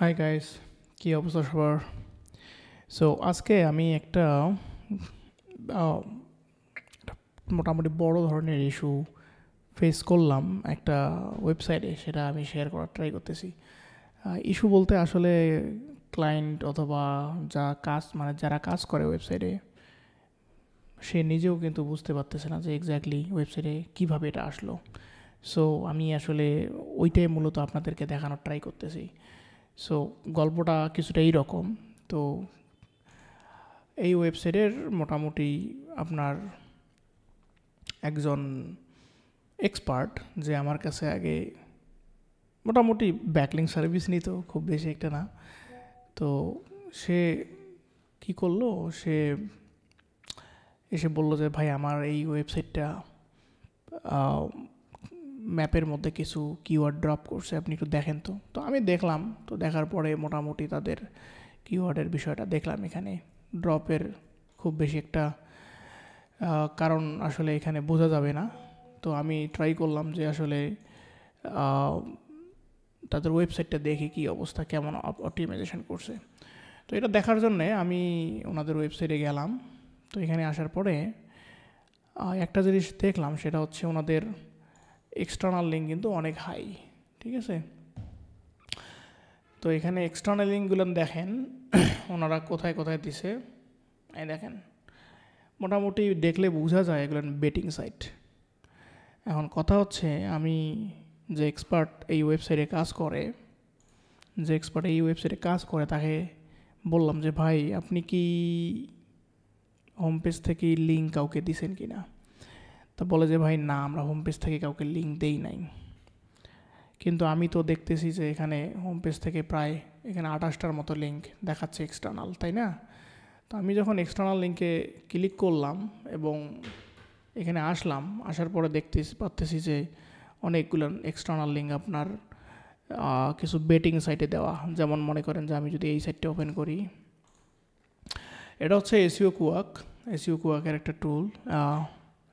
Hi guys, কি অবস্থা সবার? সো আজকে আমি একটা আহ, মোটামুটি বড় ধরনের ইস্যু ফেস করলাম একটা ওয়েবসাইটে, সেটা আমি শেয়ার করার ট্রাই করতেছি। ইস্যু বলতে আসলে ক্লায়েন্ট অথবা যারা কাজ করে ওয়েবসাইটে, সে নিজেও কিন্তু বুঝতে পারতেছে না যে এক্স্যাক্টলি ওয়েবসাইটে কীভাবে এটা আসলো। সো আমি আসলে ওইটাই মূলত আপনাদেরকে দেখানোর ট্রাই করতেছি। সো গল্পটা কিছুটা এইরকম। তো এই ওয়েবসাইটের মোটামুটি আপনার একজন এক্সপার্ট, যে আমার কাছে আগে মোটামুটি ব্যাকলিং সার্ভিস নিত, খুব বেশি একটা না। তো সে কি করলো, সে এসে বলল যে ভাই আমার এই ওয়েবসাইটটা ম্যাপের মধ্যে কিছু কিওয়ার্ড ড্রপ করছে, আপনি একটু দেখেন। তো তো আমি দেখলাম। তো দেখার পরে মোটামুটি তাদের কিওয়ার্ডের বিষয়টা দেখলাম। এখানে ড্রপের খুব বেশি একটা কারণ আসলে এখানে বোঝা যাবে না। তো আমি ট্রাই করলাম যে আসলে তাদের ওয়েবসাইটটা দেখি কী অবস্থা, কেমন অপটিমাইজেশন করছে। তো এটা দেখার জন্যে আমি ওনাদের ওয়েবসাইটে গেলাম। তো এখানে আসার পরে একটা জিনিস দেখলাম, সেটা হচ্ছে ওনাদের এক্সটার্নাল লিঙ্ক কিন্তু অনেক হাই। ঠিক আছে, তো এখানে এক্সটার্নাল লিঙ্কগুলো দেখেন ওনারা কোথায় কোথায় দিছে। এই দেখেন, মোটামুটি দেখলে বোঝা যায় এগুলো বেটিং সাইট। এখন কথা হচ্ছে, আমি যে এক্সপার্ট এই ওয়েবসাইটে কাজ করে তাকে বললাম যে ভাই আপনি কি হোম পেজ থেকে লিঙ্ক কাউকে দিছেন কি না। তা বলে যে ভাই না, আমরা হোম পেজ থেকে কাউকে লিঙ্ক দেই নাই। কিন্তু আমি তো দেখতেছি যে এখানে হোম পেজ থেকে প্রায় এখানে 28টার মতো লিঙ্ক দেখাচ্ছে এক্সটার্নাল, তাই না? তো আমি যখন এক্সটার্নাল লিঙ্কে ক্লিক করলাম এবং এখানে আসলাম, আসার পরে পাচ্ছি যে অনেকগুলো এক্সটার্নাল লিঙ্ক আপনার কিছু বেটিং সাইটে দেওয়া। যেমন মনে করেন যে আমি যদি এই সাইটটা ওপেন করি, এটা হচ্ছে এসইও কুয়াকের একটা টুল,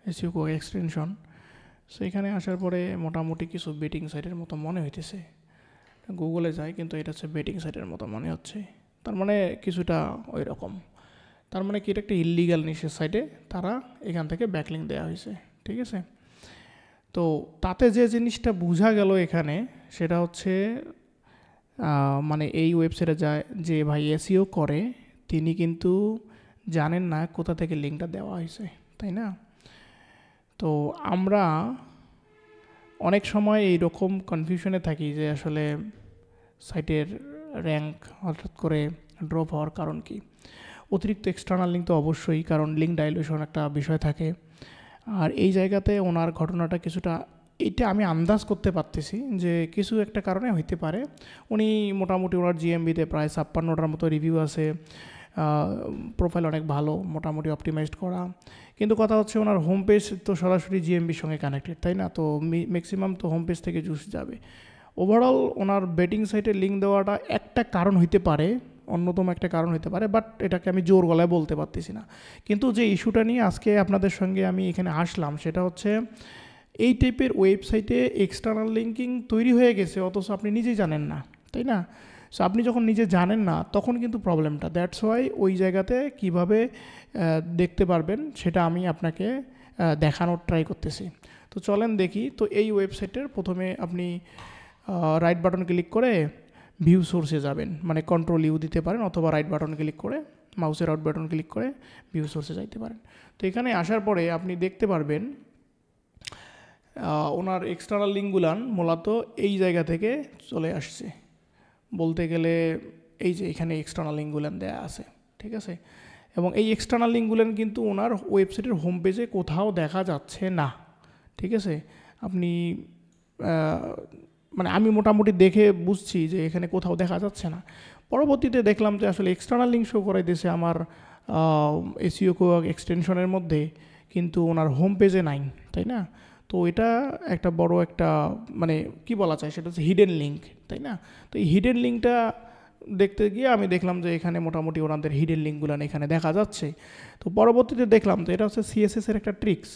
এসইও কুয়াক এক্সটেনশন। সো এখানে আসার পরে মোটামুটি কিছু বেটিং সাইটের মতো মনে হইতেছে। গুগলে যায়, কিন্তু এটা হচ্ছে বেটিং সাইটের মতো মনে হচ্ছে। তার মানে কিছুটা ওই রকম। তার মানে কি, এটা একটা ইল্লিগাল নিশের সাইটে তারা এখান থেকে ব্যাকলিং দেওয়া হয়েছে। ঠিক আছে, তো তাতে যে জিনিসটা বোঝা গেল এখানে, সেটা হচ্ছে মানে এই ওয়েবসাইটে যায় যে ভাই এসইও করে, তিনি কিন্তু জানেন না কোথা থেকে লিঙ্কটা দেওয়া হয়েছে, তাই না? তো আমরা অনেক সময় এইরকম কনফিউশনে থাকি যে আসলে সাইটের র্যাঙ্ক হঠাৎ করে ড্রপ হওয়ার কারণ কি। অতিরিক্ত এক্সটার্নাল লিঙ্ক তো অবশ্যই, কারণ লিঙ্ক ডাইলুশন একটা বিষয় থাকে। আর এই জায়গাতে ওনার ঘটনাটা কিছুটা, এটা আমি আন্দাজ করতে পারতেছি যে কিছু একটা কারণে হইতে পারে। উনি মোটামুটি ওনার জিএমবিতে প্রায় 56টার মতো রিভিউ আছে, প্রোফাইল অনেক ভালো, মোটামুটি অপটিমাইজড করা। কিন্তু কথা হচ্ছে ওনার হোম পেজ তো সরাসরি জিএমবির সঙ্গে কানেক্টেড, তাই না? তো ম্যাক্সিমাম তো হোম পেজ থেকে জুস যাবে। ওভারঅল ওনার বেটিং সাইটে লিঙ্ক দেওয়াটা একটা কারণ হইতে পারে, অন্যতম একটা কারণ হতে পারে, বাট এটাকে আমি জোর গলায় বলতে পারতেছি না। কিন্তু যে ইস্যুটা নিয়ে আজকে আপনাদের সঙ্গে আমি এখানে আসলাম, সেটা হচ্ছে এই টাইপের ওয়েবসাইটে এক্সটার্নাল লিঙ্কিং তৈরি হয়ে গেছে, অথচ আপনি নিজেই জানেন না, তাই না? সো আপনি যখন নিজে জানেন না, তখন কিন্তু প্রবলেমটা। দ্যাটস ওয়াই ওই জায়গাতে কিভাবে দেখতে পারবেন সেটা আমি আপনাকে দেখানোর ট্রাই করতেছি। তো চলেন দেখি। তো এই ওয়েবসাইটের প্রথমে আপনি রাইট বাটন ক্লিক করে ভিউ সোর্সে যাবেন, মানে কন্ট্রোল ইউ দিতে পারেন, অথবা রাইট বাটন ক্লিক করে মাউসের আউট বাটন ক্লিক করে ভিউ সোর্সে যাইতে পারেন। তো এখানে আসার পরে আপনি দেখতে পারবেন ওনার এক্সটার্নাল লিঙ্কগুলান মূলত এই জায়গা থেকে চলে আসছে। বলতে গেলে এই যে এখানে এক্সটার্নাল লিঙ্কগুলান দেয়া আছে, ঠিক আছে? এবং এই এক্সটার্নাল লিঙ্কগুলান কিন্তু ওনার ওয়েবসাইটের হোম পেজে কোথাও দেখা যাচ্ছে না, ঠিক আছে? আপনি মানে আমি মোটামুটি দেখে বুঝছি যে এখানে কোথাও দেখা যাচ্ছে না। পরবর্তীতে দেখলাম যে আসলে এক্সটার্নাল লিঙ্ক শো করাই দিয়েছে আমার এসইও কুয়াক এক্সটেনশনের মধ্যে, কিন্তু ওনার হোম পেজে নাই, তাই না? তো এটা একটা বড় একটা, মানে কি বলা যায়, সেটা হচ্ছে হিডেন লিঙ্ক, তাই না? তো এই হিডেন লিঙ্কটা দেখতে গিয়ে আমি দেখলাম যে এখানে মোটামুটি ওনাদের হিডেন লিঙ্কগুলো এখানে দেখা যাচ্ছে। তো পরবর্তীতে দেখলাম যে এটা হচ্ছে সিএসএসের একটা ট্রিক্স।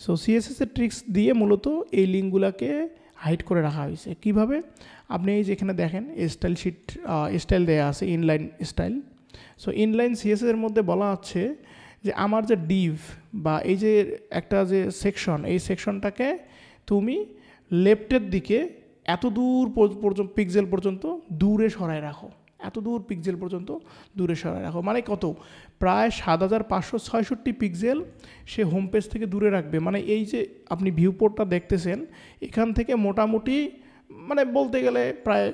সো সিএসএসের ট্রিক্স দিয়ে মূলত এই লিঙ্কগুলোকে হাইড করে রাখা হয়েছে। কিভাবে? আপনি এই যেখানে দেখেন স্টাইল শিট স্টাইল দেওয়া আছে, inline style. So inline CSS এর মধ্যে বলা হচ্ছে যে আমার যে ডিভ বা এই যে একটা যে সেকশন, এই সেকশনটাকে তুমি লেফটের দিকে এত দূর পর্যন্ত পিক্সেল পর্যন্ত দূরে সরায় রাখো, এত দূর পিক্সেল পর্যন্ত দূরে সরায় রাখো। মানে কত? প্রায় 7566 পিক্সেল সে হোম পেজ থেকে দূরে রাখবে। মানে এই যে আপনি ভিউপোর্টটা দেখতেছেন, এখান থেকে মোটামুটি মানে বলতে গেলে প্রায়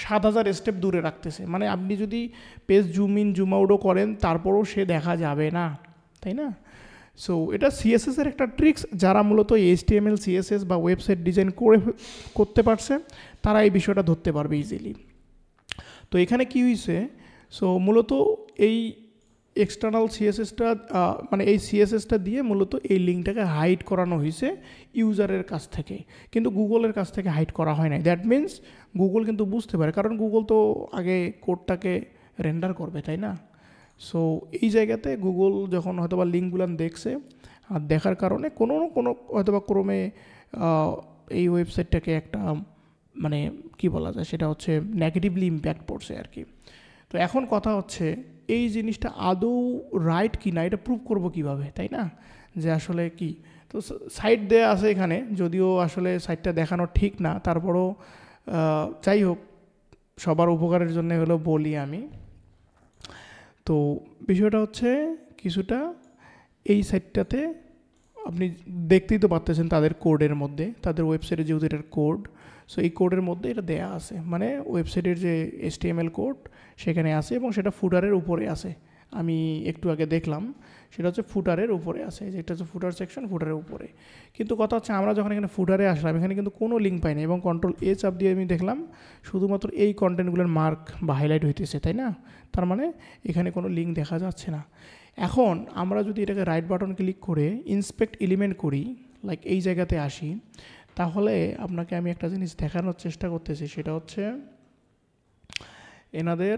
7000 স্টেপ দূরে রাখতেছে। মানে আপনি যদি পেজ জুম ইন জুম আউটও করেন তারপরেও সে দেখা যাবে না, তাই না? সো এটা সিএসএসের একটা ট্রিক্স। যারা মূলত এইচটিএমএল সিএসএস বা ওয়েবসাইট ডিজাইন করতে পারছে তারা এই বিষয়টা ধরতে পারবে ইজিলি। তো এখানে কি হয়েছে? সো মূলত এই এক্সটার্নাল সিএসএসটা মানে এই সিএসএসটা দিয়ে মূলত এই লিঙ্কটাকে হাইড করানো হয়েছে ইউজারের কাছ থেকে, কিন্তু গুগলের কাছ থেকে হাইড করা হয় নাই। দ্যাট মিনস গুগল কিন্তু বুঝতে পারে, কারণ গুগল তো আগে কোডটাকে রেন্ডার করবে, তাই না? সো এই জায়গাতে গুগল যখন হয়তোবা লিঙ্কগুলো দেখছে, আর দেখার কারণে কোনো হয়তোবা ক্রমে এই ওয়েবসাইটটাকে একটা মানে কি বলা যায়, সেটা হচ্ছে নেগেটিভলি ইম্প্যাক্ট পড়ছে আর কি। তো এখন কথা হচ্ছে এই জিনিসটা আদৌ রাইট কি না এটা প্রুভ করবো কিভাবে, তাই না? যে আসলে কি, তো সাইট দেয়া আছে এখানে, যদিও আসলে সাইটটা দেখানো ঠিক না, তারপরও যাই হোক সবার উপকারের জন্য হলো বলি আমি। তো বিষয়টা হচ্ছে কিছুটা এই সাইটটাতে আপনি দেখতেই তো পারতেছেন তাদের কোডের মধ্যে, তাদের ওয়েবসাইটে যেহেতু এটার কোড, সো এই কোডের মধ্যে এটা দেয়া আছে, মানে ওয়েবসাইটের যে HTML কোড সেখানে আছে এবং সেটা ফুটারের উপরে আছে। আমি একটু আগে দেখলাম সেটা হচ্ছে ফুটারের উপরে আছে, যেটা হচ্ছে ফুটার সেকশন ফুটারের উপরে। কিন্তু কথা হচ্ছে আমরা যখন এখানে ফুটারে আসলাম এখানে কিন্তু কোনো লিঙ্ক পাইনি, এবং কন্ট্রোল-A চাপ দিয়ে আমি দেখলাম শুধুমাত্র এই কন্টেন্টগুলোর মার্ক বা হাইলাইট হইতেছে, তাই না? তার মানে এখানে কোনো লিঙ্ক দেখা যাচ্ছে না। এখন আমরা যদি এটাকে রাইট বাটন ক্লিক করে ইন্সপেক্ট এলিমেন্ট করি, লাইক এই জায়গাতে আসি, তাহলে আপনাকে আমি একটা জিনিস দেখানোর চেষ্টা করতেছি, সেটা হচ্ছে এনাদের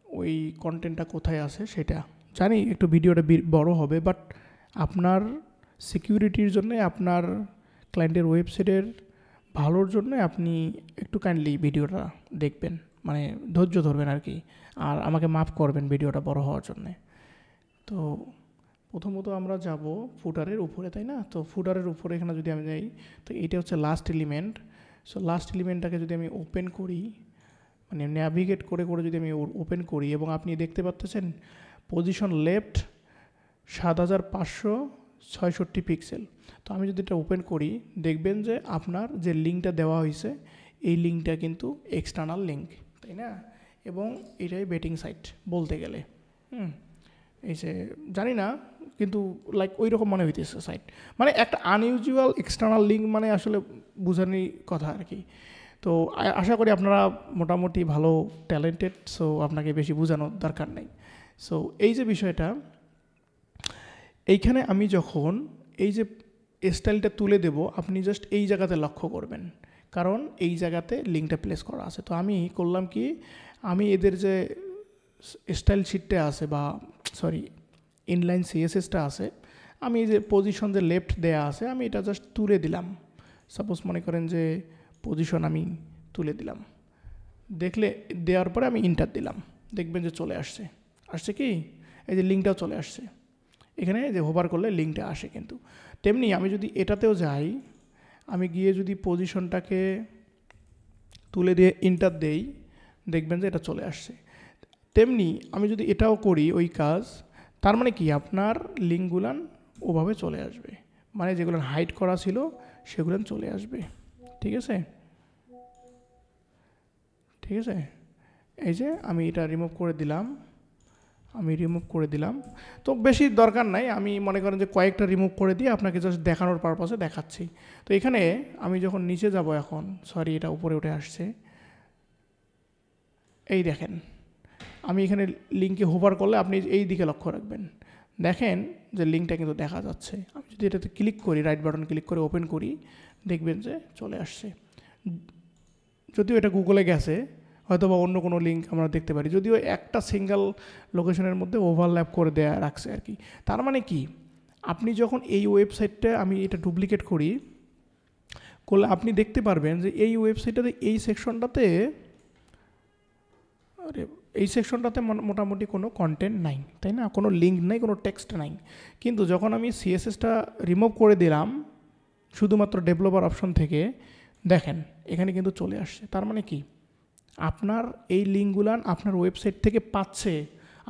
ওই কন্টেন্টটা কোথায় আছে সেটা জানি। একটু ভিডিওটা বড় হবে, বাট আপনার সিকিউরিটির জন্য, আপনার ক্লায়েন্টের ওয়েবসাইটের ভালোর জন্য আপনি একটু কাইন্ডলি ভিডিওটা দেখবেন, মানে ধৈর্য ধরবেন আর কি, আর আমাকে মাফ করবেন ভিডিওটা বড় হওয়ার জন্যে। তো প্রথমত আমরা যাব ফুটারের উপরে, তাই না? তো ফুটারের উপরে এখানে যদি আমি যাই, তো এইটা হচ্ছে লাস্ট এলিমেন্ট। সো লাস্ট এলিমেন্টটাকে যদি আমি ওপেন করি, মানে ন্যাভিগেট করে করে যদি আমি ওপেন করি, এবং আপনি দেখতে পাচ্ছেন পজিশন লেফট 7566 পিক্সেল। তো আমি যদি এটা ওপেন করি দেখবেন যে আপনার যে লিঙ্কটা দেওয়া হয়েছে এই লিঙ্কটা কিন্তু এক্সটার্নাল লিঙ্ক, তাই না? এবং এটাই বেটিং সাইট বলতে গেলে। এই যে জানি না, কিন্তু লাইক ওই রকম মনে হইতেছে সাইট, মানে একটা আনইউজুয়াল এক্সটার্নাল লিঙ্ক, মানে আসলে বোঝানোর কথা আর কি। তো আশা করি আপনারা মোটামুটি ভালো ট্যালেন্টেড, সো আপনাকে বেশি বোঝানোর দরকার নেই। সো এই যে বিষয়টা, এইখানে আমি যখন এই যে স্টাইলটা তুলে দেব, আপনি জাস্ট এই জায়গাতে লক্ষ্য করবেন, কারণ এই জায়গাতে লিঙ্কটা প্লেস করা আছে। তো আমি করলাম কি, আমি এদের যে স্টাইল শিটটা আছে, বা সরি ইনলাইন সিএসএসটা আছে, আমি এই যে পজিশন যে লেফট দেয়া আছে আমি এটা জাস্ট তুলে দিলাম। সাপোজ মনে করেন যে পজিশন আমি তুলে দিলাম, দেখলে দেওয়ার পরে আমি ইন্টার দিলাম, দেখবেন যে চলে আসছে। আসছে কি, এই যে লিঙ্কটাও চলে আসছে, এখানে যে হোভার করলে লিঙ্কটা আসে। কিন্তু তেমনি আমি যদি এটাতেও যাই, আমি গিয়ে যদি পজিশনটাকে তুলে দিয়ে ইন্টার দেই, দেখবেন যে এটা চলে আসছে। তেমনি আমি যদি এটাও করি ওই কাজ, তার মানে কি আপনার লিঙ্কগুলান ওভাবে চলে আসবে, মানে যেগুলো হাইড করা ছিল সেগুলো চলে আসবে। ঠিক আছে, ঠিক আছে। এই যে আমি এটা রিমুভ করে দিলাম, তো বেশি দরকার নাই, আমি মনে করেন যে কয়েকটা রিমুভ করে দিয়ে আপনাকে জাস্ট দেখানোর পারপাসে দেখাচ্ছি। তো এখানে আমি যখন নিচে যাব এখন, সরি এটা উপরে উঠে আসছে, এই দেখেন আমি এখানে লিঙ্কে হোভার করলে আপনি এই দিকে লক্ষ্য রাখবেন, দেখেন যে লিঙ্কটা কিন্তু দেখা যাচ্ছে। আমি যদি এটাতে ক্লিক করি, রাইট বাটন ক্লিক করে ওপেন করি, দেখবেন যে চলে আসছে। যদিও এটা গুগলে গেছে, হয়তো বা অন্য কোনো লিঙ্ক আমরা দেখতে পারি, যদিও একটা সিঙ্গেল লোকেশনের মধ্যে ওভারল্যাপ করে দেয়া রাখছে আর কি। তার মানে কি, আপনি যখন এই ওয়েবসাইটটা আমি এটা ডুপ্লিকেট করি, করলে আপনি দেখতে পারবেন যে এই ওয়েবসাইটটাতে এই সেকশনটাতে মোটামুটি কোনো কন্টেন্ট নাই, তাই না, কোনো লিঙ্ক নাই, কোনো টেক্সট নাই। কিন্তু যখন আমি সিএসএসটা রিমুভ করে দিলাম শুধুমাত্র ডেভেলপার অপশন থেকে, দেখেন এখানে কিন্তু চলে আসছে। তার মানে কি, আপনার এই লিঙ্কগুলান আপনার ওয়েবসাইট থেকে পাচ্ছে,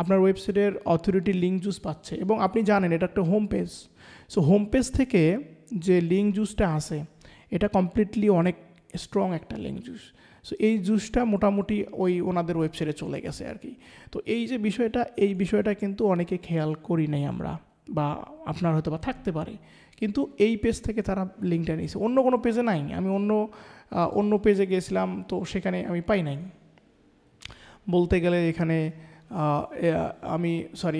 আপনার ওয়েবসাইটের অথরিটি লিঙ্ক জুস পাচ্ছে। এবং আপনি জানেন এটা একটা home page, so home page থেকে যে লিঙ্ক জুসটা আসে এটা কমপ্লিটলি অনেক স্ট্রং একটা লিঙ্ক জুস। সো এই জুসটা মোটামুটি ওনাদের ওয়েবসাইটে চলে গেছে আর কি। তো এই যে বিষয়টা, এই বিষয়টা কিন্তু অনেকে খেয়াল করি নাই আমরা, বা আপনার হয়তো বা থাকতে পারে, কিন্তু এই পেজ থেকে তারা লিঙ্কটা নিয়েছে, অন্য কোনো পেজে নাই। আমি অন্য পেজে গিয়েছিলাম, তো সেখানে আমি পাই নাই। বলতে গেলে এখানে আমি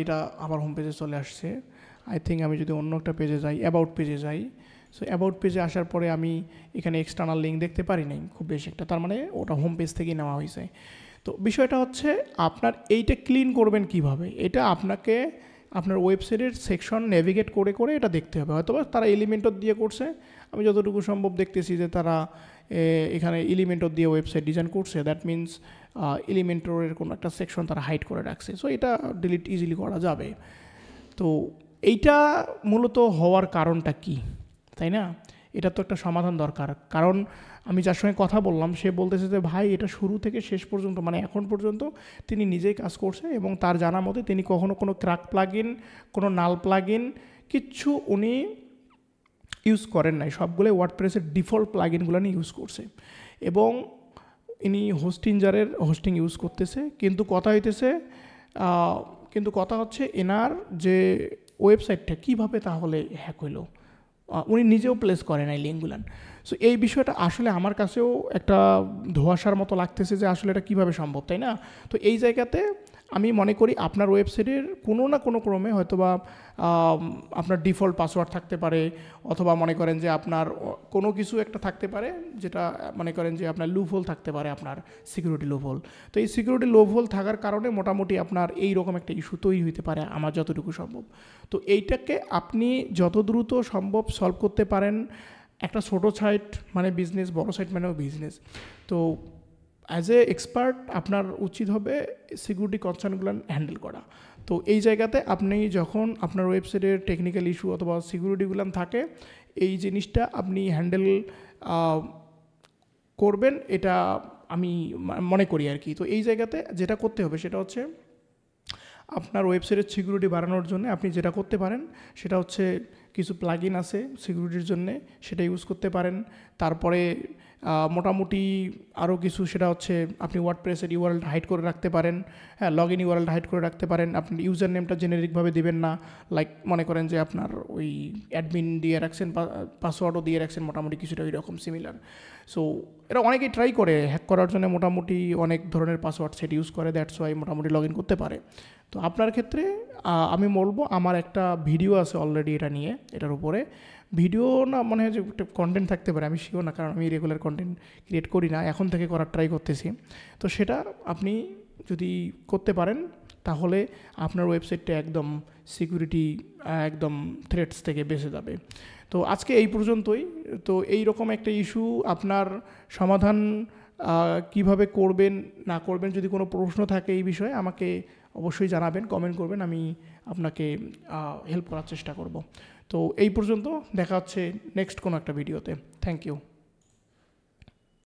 এটা আমার হোম পেজে চলে আসছে। আই থিঙ্ক আমি যদি অন্য একটা পেজে যাই, অ্যাবাউট পেজে যাই, সো অ্যাবাউট পেজে আসার পরে আমি এখানে এক্সটার্নাল লিঙ্ক দেখতে পারি নাই খুব বেশি একটা, তার মানে ওটা হোম পেজ থেকেই নেওয়া হয়েছে। তো বিষয়টা হচ্ছে আপনার এইটা ক্লিন করবেন কিভাবে, এটা আপনাকে আপনার ওয়েবসাইটের সেকশন নেভিগেট করে করে এটা দেখতে হবে। হয়তো তারা এলিমেন্টর দিয়ে করছে, আমি যতটুকু সম্ভব দেখতেছি যে তারা এখানে এলিমেন্টর দিয়ে ওয়েবসাইট ডিজাইন করছে, দ্যাট মিনস এলিমেন্টরের কোনো একটা সেকশন তারা হাইড করে রাখছে, সো এটা ডিলিট ইজিলি করা যাবে। তো এইটা মূলত হওয়ার কারণটা কি, তাই না? এটা তো একটা সমাধান দরকার। কারণ আমি যার সঙ্গে কথা বললাম সে বলতেছে যে ভাই এটা শুরু থেকে শেষ পর্যন্ত, মানে এখন পর্যন্ত তিনি নিজেই কাজ করছে এবং তার জানা মতে তিনি কখনো কোনো ক্র্যাক প্লাগইন, কোনো নাল প্লাগইন কিচ্ছু উনি ইউজ করেন নাই, সবগুলো ওয়ার্ডপ্রেসের ডিফল্ট প্লাগইনগুলো নিয়ে ইউজ করছে। এবং ইনি হোস্টিঞ্জারের হোস্টিং ইউজ করতেছে, কিন্তু কথা হচ্ছে এনার যে ওয়েবসাইটটা কীভাবে তাহলে হ্যাক হইলো, উনি নিজেও প্লেস করেন এই লিঙ্কগুলান। সো এই বিষয়টা আসলে আমার কাছেও একটা ধোঁয়াশার মতো লাগতেছে যে আসলে এটা কীভাবে সম্ভব, তাই না? তো এই জায়গাতে আমি মনে করি আপনার ওয়েবসাইটের কোনো না কোনো ক্রমে হয়তোবা আপনার ডিফল্ট পাসওয়ার্ড থাকতে পারে, অথবা মনে করেন যে আপনার কোনো কিছু একটা থাকতে পারে যেটা মনে করেন যে আপনার লুপহোল থাকতে পারে, আপনার সিকিউরিটি লুপহোল। তো এই সিকিউরিটি লুপহোল থাকার কারণে মোটামুটি আপনার এই রকম একটা ইস্যু তৈরি হতে পারে আমার যতটুকু সম্ভব। তো এইটাকে আপনি যত দ্রুত সম্ভব সলভ করতে পারেন। একটা ছোটো সাইট মানে বিজনেস, বড় সাইট মানেও বিজনেস। তো অ্যাজ এ এক্সপার্ট আপনার উচিত হবে সিকিউরিটি কনসার্নগুলো হ্যান্ডেল করা। তো এই জায়গাতে আপনি যখন আপনার ওয়েবসাইটের টেকনিক্যাল ইস্যু অথবা সিকিউরিটিগুলো থাকে, এই জিনিসটা আপনি হ্যান্ডেল করবেন, এটা আমি মনে করি আর কি। তো এই জায়গাতে যেটা করতে হবে সেটা হচ্ছে আপনার ওয়েবসাইটের সিকিউরিটি বাড়ানোর জন্য আপনি যেটা করতে পারেন সেটা হচ্ছে কিছু প্লাগইন আছে সিকিউরিটির জন্যে, সেটা ইউজ করতে পারেন। তারপরে মোটামুটি আরও কিছু, সেটা হচ্ছে আপনি ওয়ার্ডপ্রেসের ইউআরএল হাইড করে রাখতে পারেন। হ্যাঁ, লগ ইন ইউআরএল হাইড করে রাখতে পারেন। আপনি ইউজার নেমটা জেনেরিকভাবে দিবেন না, লাইক মনে করেন যে আপনার ওই অ্যাডমিন দিয়ে রাখছেন, পাসওয়ার্ডও দিয়ে রাখছেন, মোটামুটি কিছুটা ওই রকম সিমিলার। সো এটা অনেকেই ট্রাই করে হ্যাক করার জন্য, মোটামুটি অনেক ধরনের পাসওয়ার্ড সেট ইউজ করে, দ্যাটস ওয়াই মোটামুটি লগ ইন করতে পারে। তো আপনার ক্ষেত্রে আমি বলবো, আমার একটা ভিডিও আছে অলরেডি এটা নিয়ে, এটার উপরে ভিডিও না মনে হয় যে একটা কন্টেন্ট থাকতে পারে, আমি শিওর না, কারণ আমি রেগুলার কন্টেন্ট ক্রিয়েট করি না, এখন থেকে করার ট্রাই করতেছি। তো সেটা আপনি যদি করতে পারেন তাহলে আপনার ওয়েবসাইটটা একদম সিকিউরিটি একদম থ্রেটস থেকে বেঁচে যাবে। তো আজকে এই পর্যন্তই। তো এই রকম একটা ইস্যু আপনার সমাধান কিভাবে করবেন না করবেন, যদি কোনো প্রশ্ন থাকে এই বিষয়ে আমাকে অবশ্যই জানাবেন, কমেন্ট করবেন, আমি আপনাকে হেল্প করার চেষ্টা করব। তো এই পর্যন্ত, দেখা হচ্ছে নেক্সট কোনো একটা ভিডিওতে। Thank you.